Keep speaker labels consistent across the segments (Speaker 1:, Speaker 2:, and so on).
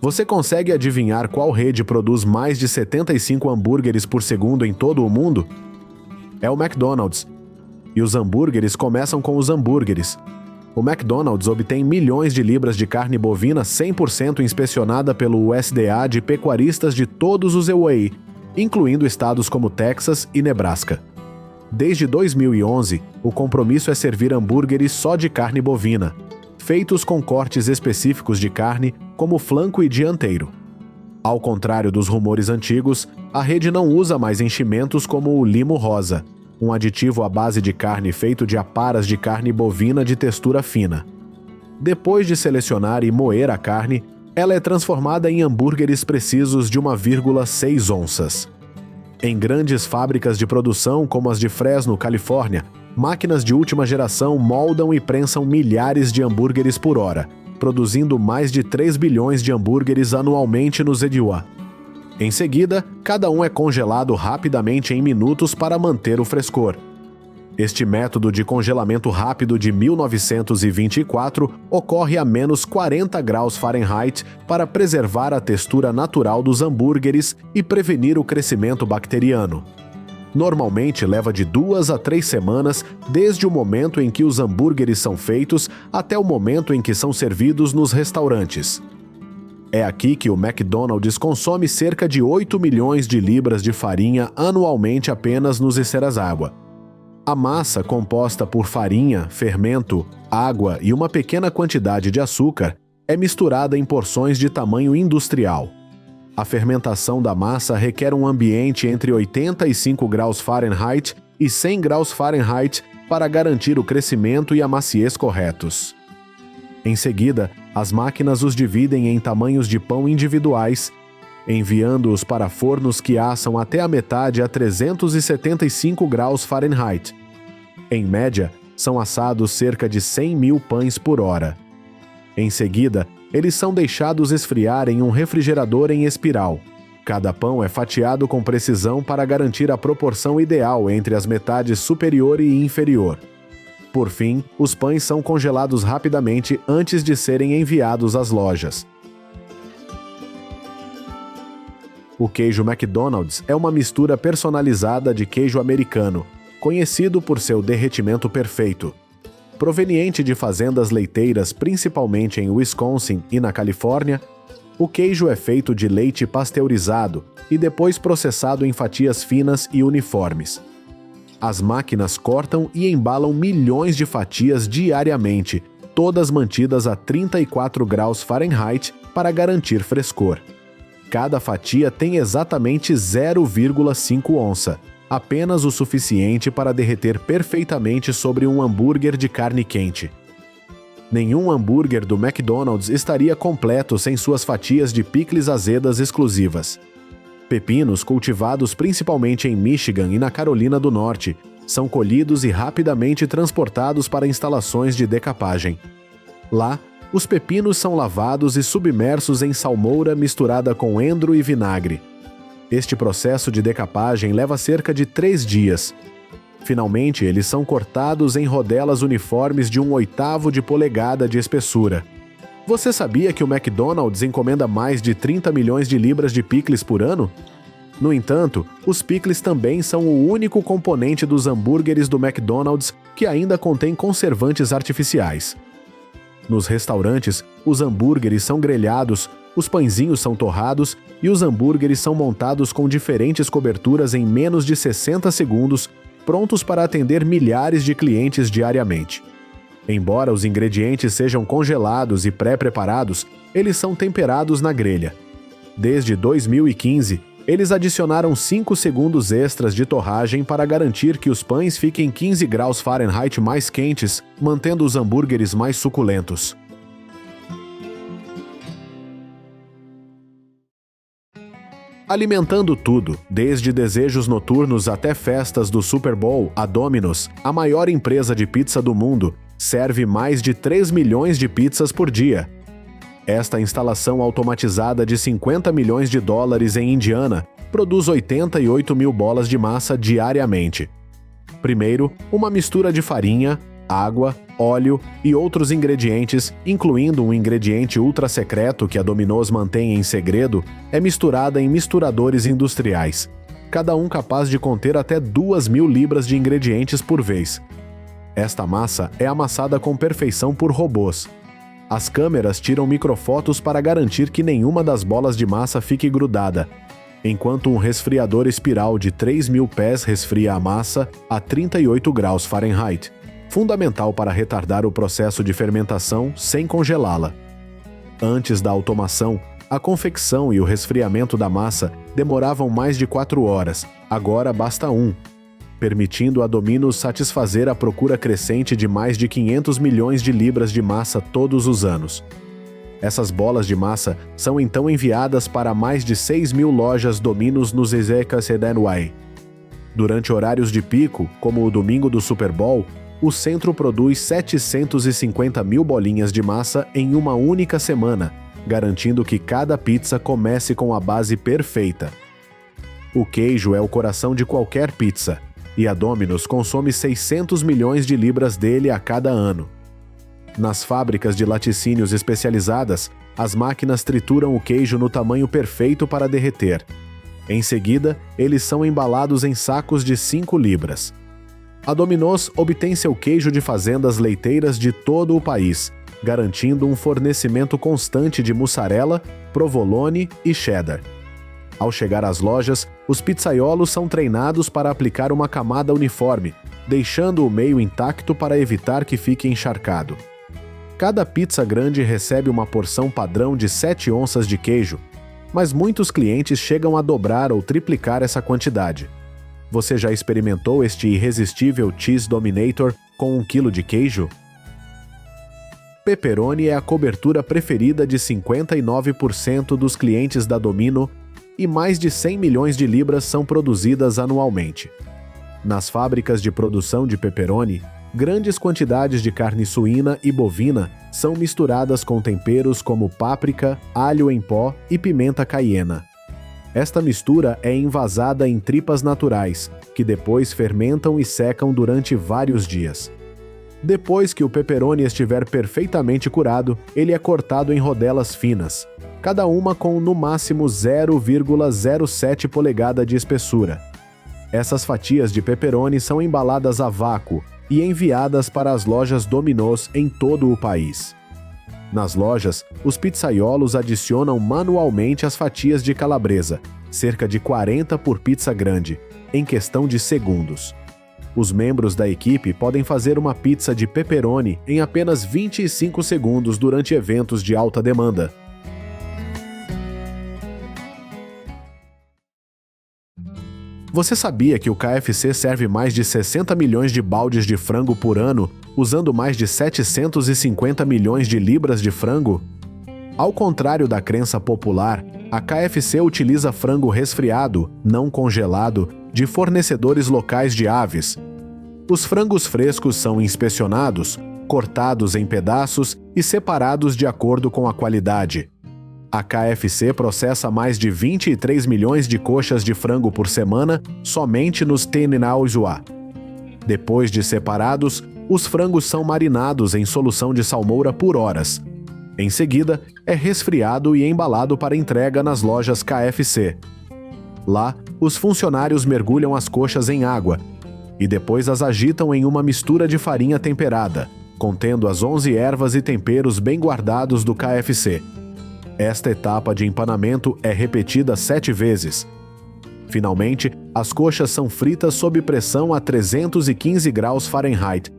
Speaker 1: Você consegue adivinhar qual rede produz mais de 75 hambúrgueres por segundo em todo o mundo? É o McDonald's. E os hambúrgueres começam com os hambúrgueres. O McDonald's obtém milhões de libras de carne bovina 100% inspecionada pelo USDA de pecuaristas de todos os EUA, incluindo estados como Texas e Nebraska. Desde 2011, o compromisso é servir hambúrgueres só de carne bovina, feitos com cortes específicos de carne, como flanco e dianteiro. Ao contrário dos rumores antigos, a rede não usa mais enchimentos como o limo rosa, um aditivo à base de carne feito de aparas de carne bovina de textura fina. Depois de selecionar e moer a carne, ela é transformada em hambúrgueres precisos de 1,6 onças. Em grandes fábricas de produção como as de Fresno, Califórnia, máquinas de última geração moldam e prensam milhares de hambúrgueres por hora, produzindo mais de 3 bilhões de hambúrgueres anualmente no ZDUA. Em seguida, cada um é congelado rapidamente em minutos para manter o frescor. Este método de congelamento rápido de 1924 ocorre a menos 40 graus Fahrenheit para preservar a textura natural dos hambúrgueres e prevenir o crescimento bacteriano. Normalmente leva de 2 a 3 semanas desde o momento em que os hambúrgueres são feitos até o momento em que são servidos nos restaurantes. É aqui que o McDonald's consome cerca de 8 milhões de libras de farinha anualmente apenas nos Esteras-água. A massa, composta por farinha, fermento, água e uma pequena quantidade de açúcar, é misturada em porções de tamanho industrial. A fermentação da massa requer um ambiente entre 85 graus Fahrenheit e 100 graus Fahrenheit para garantir o crescimento e a maciez corretos. Em seguida, as máquinas os dividem em tamanhos de pão individuais, enviando-os para fornos que assam até a metade a 375 graus Fahrenheit. Em média, são assados cerca de 100 mil pães por hora. Em seguida, eles são deixados esfriar em um refrigerador em espiral. Cada pão é fatiado com precisão para garantir a proporção ideal entre as metades superior e inferior. Por fim, os pães são congelados rapidamente antes de serem enviados às lojas. O queijo McDonald's é uma mistura personalizada de queijo americano, conhecido por seu derretimento perfeito. Proveniente de fazendas leiteiras principalmente em Wisconsin e na Califórnia, o queijo é feito de leite pasteurizado e depois processado em fatias finas e uniformes. As máquinas cortam e embalam milhões de fatias diariamente, todas mantidas a 34 graus Fahrenheit para garantir frescor. Cada fatia tem exatamente 0,5 onça, apenas o suficiente para derreter perfeitamente sobre um hambúrguer de carne quente. Nenhum hambúrguer do McDonald's estaria completo sem suas fatias de picles azedas exclusivas. Pepinos cultivados principalmente em Michigan e na Carolina do Norte são colhidos e rapidamente transportados para instalações de decapagem. Lá, os pepinos são lavados e submersos em salmoura misturada com endro e vinagre. Este processo de decapagem leva cerca de 3 dias. Finalmente, eles são cortados em rodelas uniformes de 1/8 de polegada de espessura. Você sabia que o McDonald's encomenda mais de 30 milhões de libras de picles por ano? No entanto, os picles também são o único componente dos hambúrgueres do McDonald's que ainda contém conservantes artificiais. Nos restaurantes, os hambúrgueres são grelhados, os pãezinhos são torrados e os hambúrgueres são montados com diferentes coberturas em menos de 60 segundos, prontos para atender milhares de clientes diariamente. Embora os ingredientes sejam congelados e pré-preparados, eles são temperados na grelha. Desde 2015, eles adicionaram 5 segundos extras de torragem para garantir que os pães fiquem 15 graus Fahrenheit mais quentes, mantendo os hambúrgueres mais suculentos. Alimentando tudo, desde desejos noturnos até festas do Super Bowl, a Domino's, a maior empresa de pizza do mundo, serve mais de 3 milhões de pizzas por dia. Esta instalação automatizada de 50 milhões de dólares em Indiana produz 88 mil bolas de massa diariamente. Primeiro, uma mistura de farinha, água, óleo e outros ingredientes, incluindo um ingrediente ultra secreto que a Domino's mantém em segredo, é misturada em misturadores industriais, cada um capaz de conter até 2.000 libras de ingredientes por vez. Esta massa é amassada com perfeição por robôs. As câmeras tiram microfotos para garantir que nenhuma das bolas de massa fique grudada, enquanto um resfriador espiral de 3.000 pés resfria a massa a 38 graus Fahrenheit, fundamental para retardar o processo de fermentação sem congelá-la. Antes da automação, a confecção e o resfriamento da massa demoravam mais de 4 horas, agora basta 1, permitindo a Domino's satisfazer a procura crescente de mais de 500 milhões de libras de massa todos os anos. Essas bolas de massa são então enviadas para mais de 6.000 lojas Domino's nos EZCA. Durante horários de pico, como o domingo do Super Bowl, o centro produz 750.000 bolinhas de massa em uma única semana, garantindo que cada pizza comece com a base perfeita. O queijo é o coração de qualquer pizza, e a Domino's consome 600 milhões de libras dele a cada ano. Nas fábricas de laticínios especializadas, as máquinas trituram o queijo no tamanho perfeito para derreter. Em seguida, eles são embalados em sacos de 5 libras. A Domino's obtém seu queijo de fazendas leiteiras de todo o país, garantindo um fornecimento constante de mussarela, provolone e cheddar. Ao chegar às lojas, os pizzaiolos são treinados para aplicar uma camada uniforme, deixando o meio intacto para evitar que fique encharcado. Cada pizza grande recebe uma porção padrão de 7 onças de queijo, mas muitos clientes chegam a dobrar ou triplicar essa quantidade. Você já experimentou este irresistível Cheese Dominator com 1 quilo de queijo? Pepperoni é a cobertura preferida de 59% dos clientes da Domino e mais de 100 milhões de libras são produzidas anualmente. Nas fábricas de produção de pepperoni, grandes quantidades de carne suína e bovina são misturadas com temperos como páprica, alho em pó e pimenta caiena. Esta mistura é envasada em tripas naturais, que depois fermentam e secam durante vários dias. Depois que o pepperoni estiver perfeitamente curado, ele é cortado em rodelas finas, cada uma com no máximo 0,07 polegada de espessura. Essas fatias de pepperoni são embaladas a vácuo e enviadas para as lojas Domino's em todo o país. Nas lojas, os pizzaiolos adicionam manualmente as fatias de calabresa, cerca de 40 por pizza grande, em questão de segundos. Os membros da equipe podem fazer uma pizza de pepperoni em apenas 25 segundos durante eventos de alta demanda. Você sabia que o KFC serve mais de 60 milhões de baldes de frango por ano, usando mais de 750 milhões de libras de frango? Ao contrário da crença popular, a KFC utiliza frango resfriado, não congelado, de fornecedores locais de aves. Os frangos frescos são inspecionados, cortados em pedaços e separados de acordo com a qualidade. A KFC processa mais de 23 milhões de coxas de frango por semana somente nos Teninauzuá. Depois de separados, os frangos são marinados em solução de salmoura por horas. Em seguida, é resfriado e embalado para entrega nas lojas KFC. Lá, os funcionários mergulham as coxas em água e depois as agitam em uma mistura de farinha temperada, contendo as 11 ervas e temperos bem guardados do KFC. Esta etapa de empanamento é repetida 7 vezes. Finalmente, as coxas são fritas sob pressão a 315 graus Fahrenheit,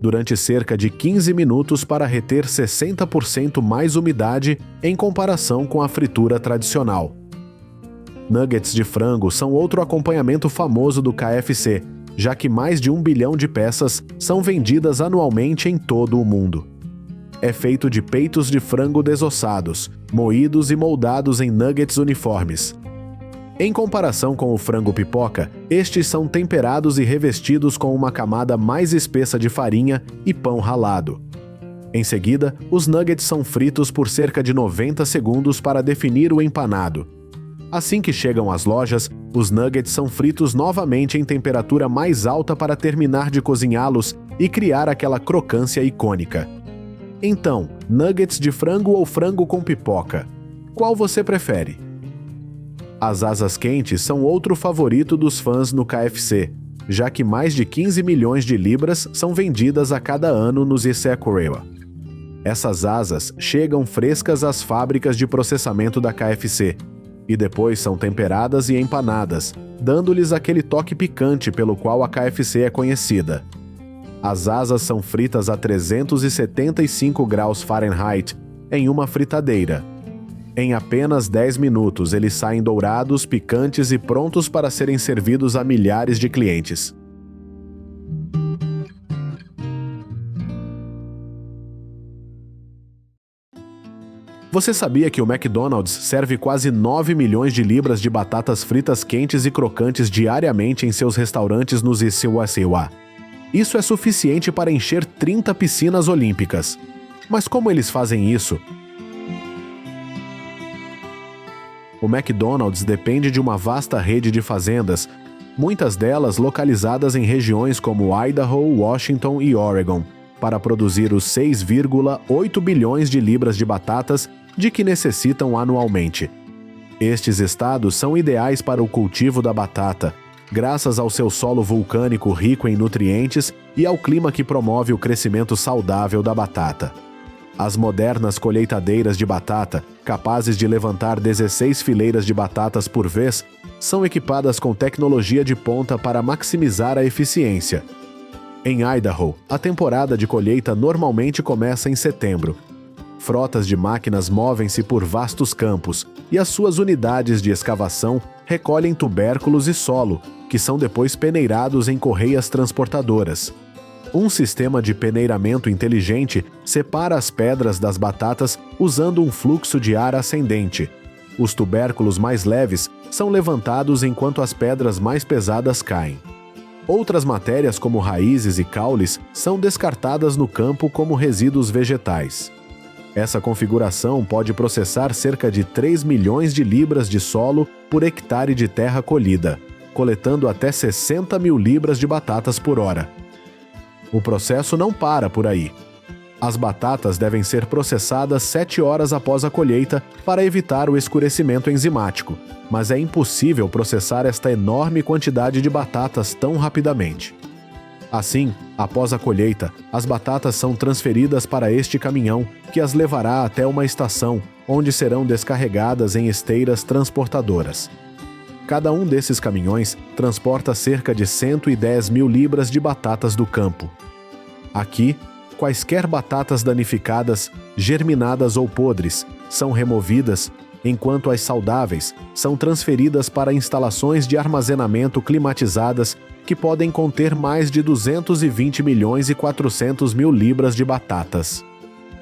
Speaker 1: durante cerca de 15 minutos para reter 60% mais umidade em comparação com a fritura tradicional. Nuggets de frango são outro acompanhamento famoso do KFC, já que mais de 1 bilhão de peças são vendidas anualmente em todo o mundo. É feito de peitos de frango desossados, moídos e moldados em nuggets uniformes. Em comparação com o frango pipoca, estes são temperados e revestidos com uma camada mais espessa de farinha e pão ralado. Em seguida, os nuggets são fritos por cerca de 90 segundos para definir o empanado. Assim que chegam às lojas, os nuggets são fritos novamente em temperatura mais alta para terminar de cozinhá-los e criar aquela crocância icônica. Então, nuggets de frango ou frango com pipoca? Qual você prefere? As asas quentes são outro favorito dos fãs no KFC, já que mais de 15 milhões de libras são vendidas a cada ano nos Issaquah. Essas asas chegam frescas às fábricas de processamento da KFC e depois são temperadas e empanadas, dando-lhes aquele toque picante pelo qual a KFC é conhecida. As asas são fritas a 375 graus Fahrenheit em uma fritadeira. Em apenas 10 minutos, eles saem dourados, picantes e prontos para serem servidos a milhares de clientes. Você sabia que o McDonald's serve quase 9 milhões de libras de batatas fritas quentes e crocantes diariamente em seus restaurantes nos Issaquah? Isso é suficiente para encher 30 piscinas olímpicas. Mas como eles fazem isso? O McDonald's depende de uma vasta rede de fazendas, muitas delas localizadas em regiões como Idaho, Washington e Oregon, para produzir os 6,8 bilhões de libras de batatas de que necessitam anualmente. Estes estados são ideais para o cultivo da batata, graças ao seu solo vulcânico rico em nutrientes e ao clima que promove o crescimento saudável da batata. As modernas colheitadeiras de batata, capazes de levantar 16 fileiras de batatas por vez, são equipadas com tecnologia de ponta para maximizar a eficiência. Em Idaho, a temporada de colheita normalmente começa em setembro. Frotas de máquinas movem-se por vastos campos e as suas unidades de escavação recolhem tubérculos e solo, que são depois peneirados em correias transportadoras. Um sistema de peneiramento inteligente separa as pedras das batatas usando um fluxo de ar ascendente. Os tubérculos mais leves são levantados enquanto as pedras mais pesadas caem. Outras matérias, como raízes e caules, são descartadas no campo como resíduos vegetais. Essa configuração pode processar cerca de 3 milhões de libras de solo por hectare de terra colhida, coletando até 60 mil libras de batatas por hora. O processo não para por aí. As batatas devem ser processadas 7 horas após a colheita para evitar o escurecimento enzimático, mas é impossível processar esta enorme quantidade de batatas tão rapidamente. Assim, após a colheita, as batatas são transferidas para este caminhão que as levará até uma estação, onde serão descarregadas em esteiras transportadoras. Cada um desses caminhões transporta cerca de 110 mil libras de batatas do campo. Aqui, quaisquer batatas danificadas, germinadas ou podres são removidas, enquanto as saudáveis são transferidas para instalações de armazenamento climatizadas que podem conter mais de 220 milhões e 400 mil libras de batatas.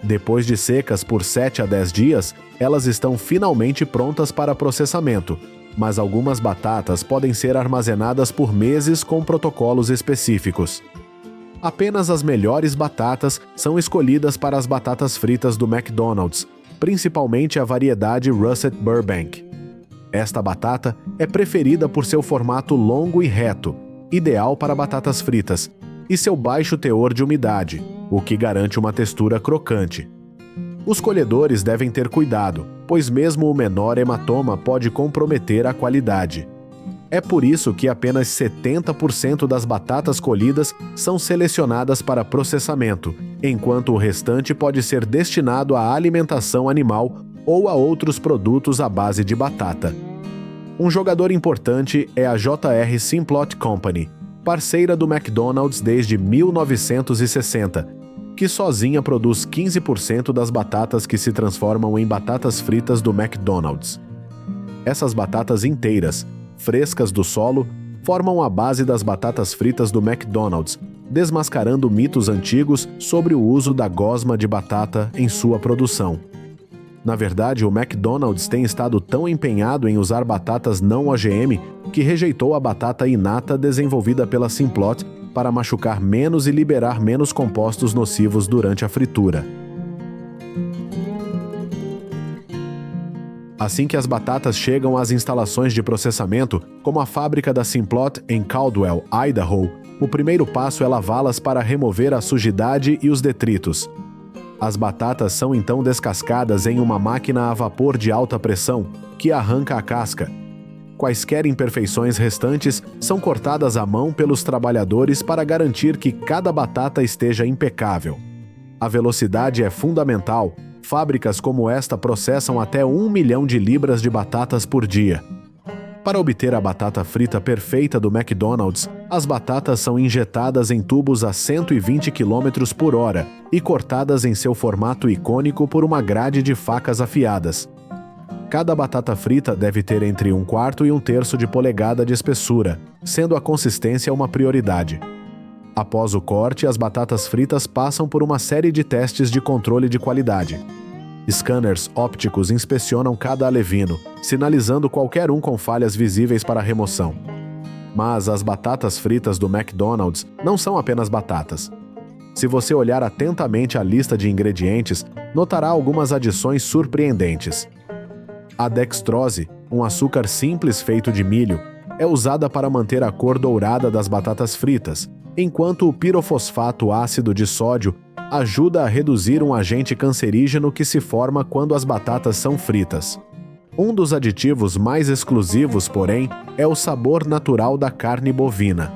Speaker 1: Depois de secas por 7 a 10 dias, elas estão finalmente prontas para processamento, mas algumas batatas podem ser armazenadas por meses com protocolos específicos. Apenas as melhores batatas são escolhidas para as batatas fritas do McDonald's, principalmente a variedade Russet Burbank. Esta batata é preferida por seu formato longo e reto, ideal para batatas fritas, e seu baixo teor de umidade, o que garante uma textura crocante. Os colhedores devem ter cuidado, pois mesmo o menor hematoma pode comprometer a qualidade. É por isso que apenas 70% das batatas colhidas são selecionadas para processamento, enquanto o restante pode ser destinado à alimentação animal ou a outros produtos à base de batata. Um jogador importante é a J.R. Simplot Company, parceira do McDonald's desde 1960, que sozinha produz 15% das batatas que se transformam em batatas fritas do McDonald's. Essas batatas inteiras, frescas do solo, formam a base das batatas fritas do McDonald's, desmascarando mitos antigos sobre o uso da gosma de batata em sua produção. Na verdade, o McDonald's tem estado tão empenhado em usar batatas não OGM que rejeitou a batata inata desenvolvida pela Simplot para machucar menos e liberar menos compostos nocivos durante a fritura. Assim que as batatas chegam às instalações de processamento, como a fábrica da Simplot em Caldwell, Idaho, o primeiro passo é lavá-las para remover a sujidade e os detritos. As batatas são então descascadas em uma máquina a vapor de alta pressão, que arranca a casca. Quaisquer imperfeições restantes são cortadas à mão pelos trabalhadores para garantir que cada batata esteja impecável. A velocidade é fundamental. Fábricas como esta processam até 1 milhão de libras de batatas por dia. Para obter a batata frita perfeita do McDonald's, as batatas são injetadas em tubos a 120 km por hora e cortadas em seu formato icônico por uma grade de facas afiadas. Cada batata frita deve ter entre 1/4 e 1/3 de polegada de espessura, sendo a consistência uma prioridade. Após o corte, as batatas fritas passam por uma série de testes de controle de qualidade. Scanners ópticos inspecionam cada alevino, sinalizando qualquer um com falhas visíveis para remoção. Mas as batatas fritas do McDonald's não são apenas batatas. Se você olhar atentamente a lista de ingredientes, notará algumas adições surpreendentes. A dextrose, um açúcar simples feito de milho, é usada para manter a cor dourada das batatas fritas, enquanto o pirofosfato ácido de sódio ajuda a reduzir um agente cancerígeno que se forma quando as batatas são fritas. Um dos aditivos mais exclusivos, porém, é o sabor natural da carne bovina.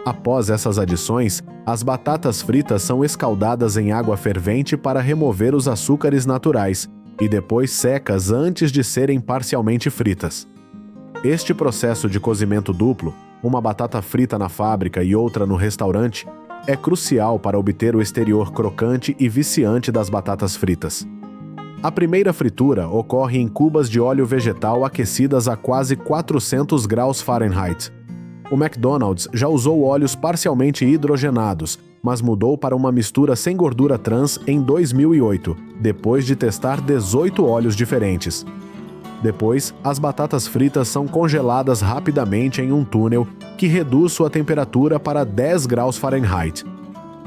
Speaker 1: Após essas adições, as batatas fritas são escaldadas em água fervente para remover os açúcares naturais e depois secas antes de serem parcialmente fritas. Este processo de cozimento duplo, uma batata frita na fábrica e outra no restaurante, é crucial para obter o exterior crocante e viciante das batatas fritas. A primeira fritura ocorre em cubas de óleo vegetal aquecidas a quase 400 graus Fahrenheit. O McDonald's já usou óleos parcialmente hidrogenados, mas mudou para uma mistura sem gordura trans em 2008, depois de testar 18 óleos diferentes. Depois, as batatas fritas são congeladas rapidamente em um túnel que reduz sua temperatura para 10 graus Fahrenheit.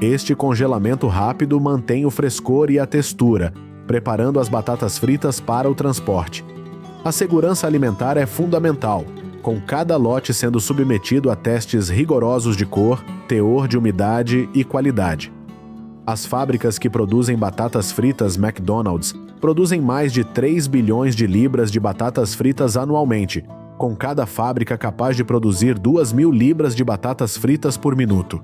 Speaker 1: Este congelamento rápido mantém o frescor e a textura, preparando as batatas fritas para o transporte. A segurança alimentar é fundamental, com cada lote sendo submetido a testes rigorosos de cor, teor de umidade e qualidade. As fábricas que produzem batatas fritas McDonald's produzem mais de 3 bilhões de libras de batatas fritas anualmente, com cada fábrica capaz de produzir 2.000 libras de batatas fritas por minuto.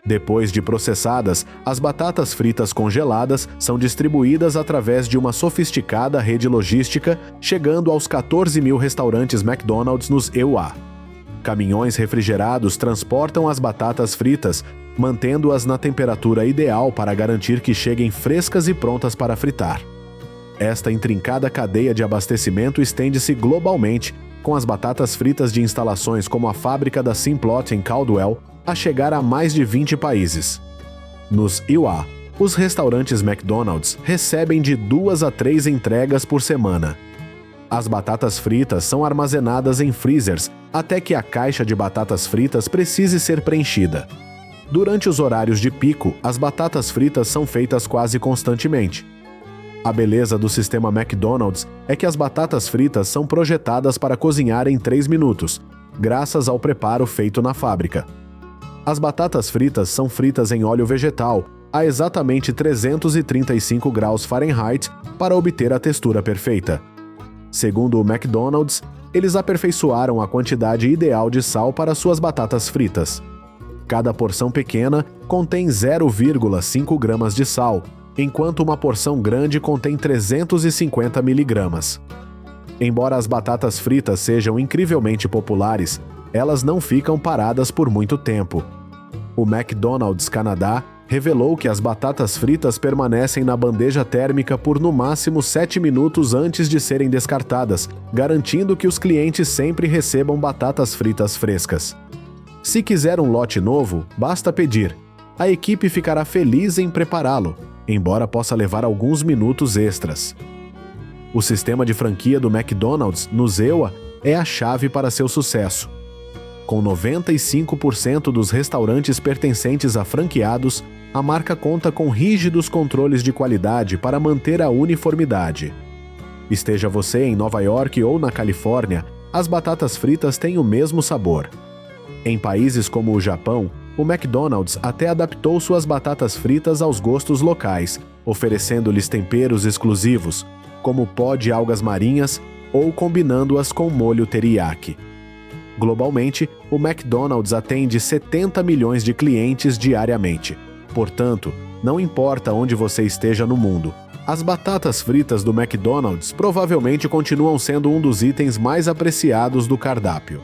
Speaker 1: Depois de processadas, as batatas fritas congeladas são distribuídas através de uma sofisticada rede logística, chegando aos 14.000 restaurantes McDonald's nos EUA. Caminhões refrigerados transportam as batatas fritas, mantendo-as na temperatura ideal para garantir que cheguem frescas e prontas para fritar. Esta intrincada cadeia de abastecimento estende-se globalmente, com as batatas fritas de instalações como a fábrica da Simplot em Caldwell a chegar a mais de 20 países. Nos EUA, os restaurantes McDonald's recebem de 2 a 3 entregas por semana. As batatas fritas são armazenadas em freezers até que a caixa de batatas fritas precise ser preenchida. Durante os horários de pico, as batatas fritas são feitas quase constantemente. A beleza do sistema McDonald's é que as batatas fritas são projetadas para cozinhar em 3 minutos, graças ao preparo feito na fábrica. As batatas fritas são fritas em óleo vegetal a exatamente 335 graus Fahrenheit para obter a textura perfeita. Segundo o McDonald's, eles aperfeiçoaram a quantidade ideal de sal para suas batatas fritas. Cada porção pequena contém 0,5 gramas de sal, enquanto uma porção grande contém 350 miligramas. Embora as batatas fritas sejam incrivelmente populares, elas não ficam paradas por muito tempo. O McDonald's Canadá revelou que as batatas fritas permanecem na bandeja térmica por no máximo 7 minutos antes de serem descartadas, garantindo que os clientes sempre recebam batatas fritas frescas. Se quiser um lote novo, basta pedir. A equipe ficará feliz em prepará-lo, embora possa levar alguns minutos extras. O sistema de franquia do McDonald's nos EUA é a chave para seu sucesso. Com 95% dos restaurantes pertencentes a franqueados, a marca conta com rígidos controles de qualidade para manter a uniformidade. Esteja você em Nova York ou na Califórnia, as batatas fritas têm o mesmo sabor. Em países como o Japão, o McDonald's até adaptou suas batatas fritas aos gostos locais, oferecendo-lhes temperos exclusivos, como pó de algas marinhas ou combinando-as com molho teriyaki. Globalmente, o McDonald's atende 70 milhões de clientes diariamente. Portanto, não importa onde você esteja no mundo, as batatas fritas do McDonald's provavelmente continuam sendo um dos itens mais apreciados do cardápio.